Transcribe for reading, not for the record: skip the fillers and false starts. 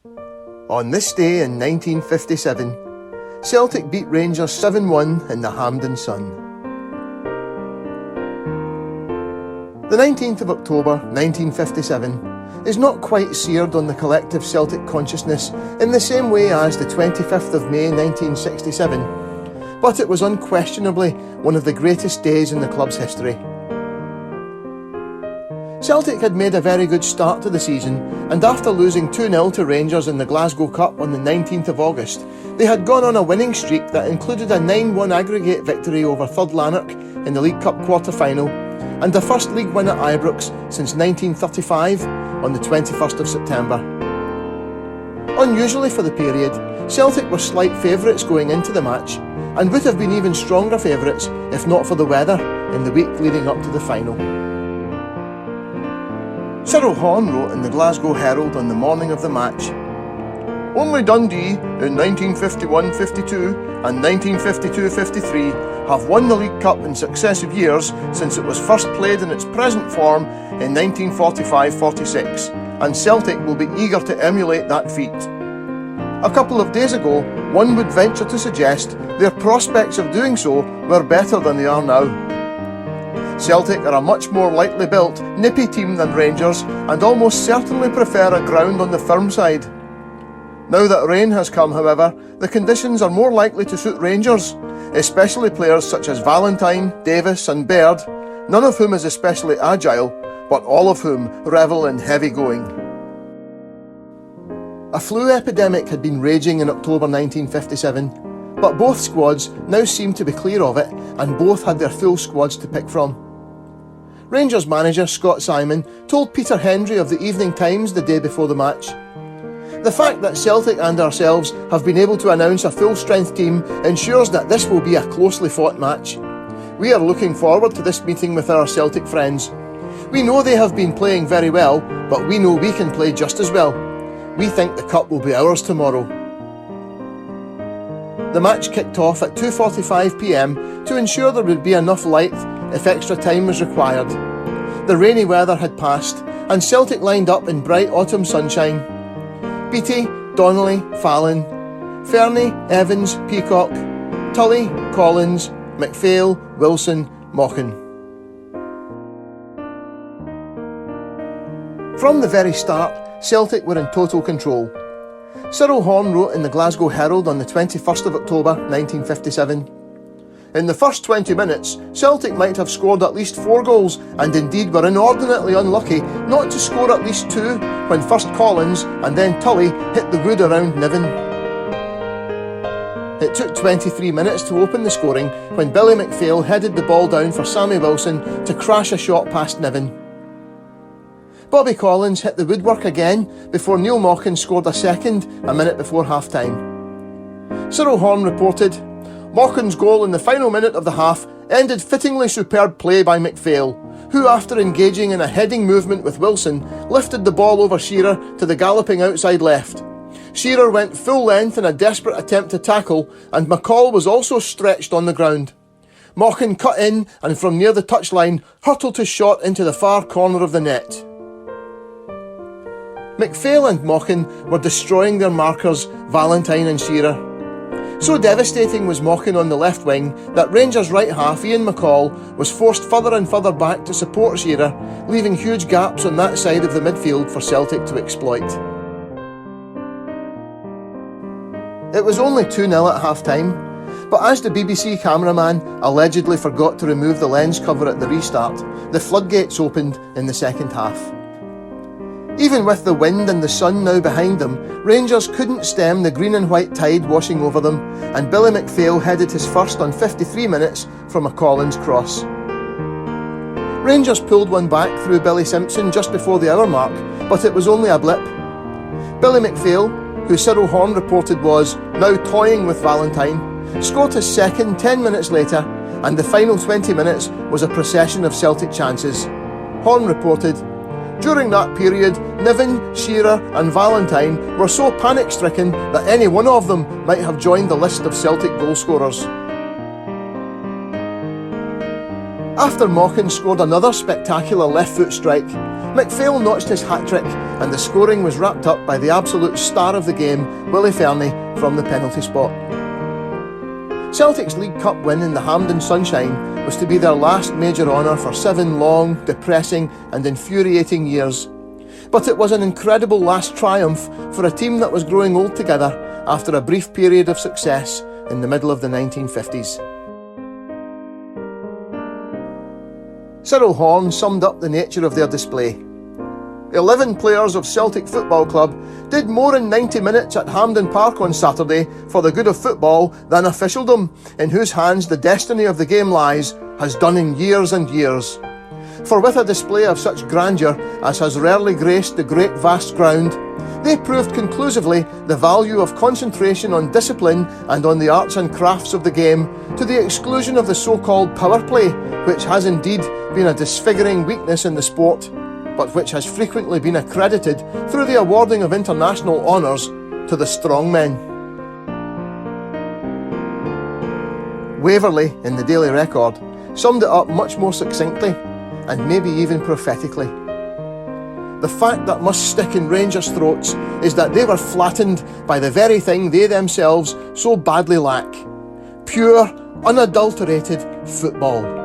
On this day in 1957, Celtic beat Rangers 7-1 in the Hampden Sun. The 19th of October 1957 is not quite seared on the collective Celtic consciousness in the same way as the 25th of May 1967, but it was unquestionably one of the greatest days in the club's history. Celtic had made a very good start to the season, and after losing 2-0 to Rangers in the Glasgow Cup on the 19th of August, they had gone on a winning streak that included a 9-1 aggregate victory over Third Lanark in the League Cup quarter-final, and the first league win at Ibrox since 1935 on the 21st of September. Unusually for the period, Celtic were slight favourites going into the match, and would have been even stronger favourites if not for the weather in the week leading up to the final. Cyril Horn wrote in the Glasgow Herald on the morning of the match, "Only Dundee in 1951-52 and 1952-53 have won the League Cup in successive years since it was first played in its present form in 1945-46, and Celtic will be eager to emulate that feat. A couple of days ago, one would venture to suggest their prospects of doing so were better than they are now. Celtic are a much more lightly built, nippy team than Rangers, and almost certainly prefer a ground on the firm side. Now that rain has come, however, the conditions are more likely to suit Rangers, especially players such as Valentine, Davis and Baird, none of whom is especially agile, but all of whom revel in heavy going." A flu epidemic had been raging in October 1957, but both squads now seemed to be clear of it, and both had their full squads to pick from. Rangers manager Scott Simon told Peter Hendry of the Evening Times the day before the match, "The fact that Celtic and ourselves have been able to announce a full-strength team ensures that this will be a closely fought match. We are looking forward to this meeting with our Celtic friends. We know they have been playing very well, but we know we can play just as well. We think the cup will be ours tomorrow." The match kicked off at 2:45 p.m. to ensure there would be enough light if extra time was required. The rainy weather had passed, and Celtic lined up in bright autumn sunshine. Beattie, Donnelly, Fallon, Fernie, Evans, Peacock, Tully, Collins, McPhail, Wilson, Mochan. From the very start, Celtic were in total control. Cyril Horn wrote in the Glasgow Herald on the 21st of October 1957, "In the first 20 minutes, Celtic might have scored at least 4 goals, and indeed were inordinately unlucky not to score at least 2 when first Collins and then Tully hit the wood around Niven." It took 23 minutes to open the scoring when Billy McPhail headed the ball down for Sammy Wilson to crash a shot past Niven. Bobby Collins hit the woodwork again before Neil Mochan scored a second a minute before half-time. Cyril Horn reported, "Mochan's goal in the final minute of the half ended fittingly superb play by McPhail, who, after engaging in a heading movement with Wilson, lifted the ball over Shearer to the galloping outside left. Shearer went full length in a desperate attempt to tackle, and McCall was also stretched on the ground. Mochan cut in and from near the touchline hurtled his shot into the far corner of the net." McPhail and Mochan were destroying their markers, Valentine and Shearer. So devastating was Mochan on the left wing that Rangers' right half Ian McCall was forced further and further back to support Shearer, leaving huge gaps on that side of the midfield for Celtic to exploit. It was only 2-0 at half-time, but as the BBC cameraman allegedly forgot to remove the lens cover at the restart, the floodgates opened in the second half. Even with the wind and the sun now behind them, Rangers couldn't stem the green and white tide washing over them, and Billy McPhail headed his first on 53 minutes from a Collins cross. Rangers pulled one back through Billy Simpson just before the hour mark, but it was only a blip. Billy McPhail, who Cyril Horn reported was now toying with Valentine, scored his second 10 minutes later, and the final 20 minutes was a procession of Celtic chances. Horn reported, "During that period, Niven, Shearer and Valentine were so panic-stricken that any one of them might have joined the list of Celtic goalscorers." After Mochan scored another spectacular left-foot strike, McPhail notched his hat-trick and the scoring was wrapped up by the absolute star of the game, Willie Fernie, from the penalty spot. Celtic's League Cup win in the Hampden sunshine was to be their last major honour for 7 long, depressing and infuriating years. But it was an incredible last triumph for a team that was growing old together after a brief period of success in the middle of the 1950s. Cyril Horn summed up the nature of their display. 11 players of Celtic Football Club did more in 90 minutes at Hampden Park on Saturday for the good of football than officialdom, in whose hands the destiny of the game lies, has done in years and years. For with a display of such grandeur as has rarely graced the great vast ground, they proved conclusively the value of concentration on discipline and on the arts and crafts of the game, to the exclusion of the so-called power play, which has indeed been a disfiguring weakness in the sport, but which has frequently been accredited through the awarding of international honours to the strong men. Waverley, in the Daily Record, summed it up much more succinctly, and maybe even prophetically. The fact that must stick in Rangers' throats is that they were flattened by the very thing they themselves so badly lack: pure, unadulterated football.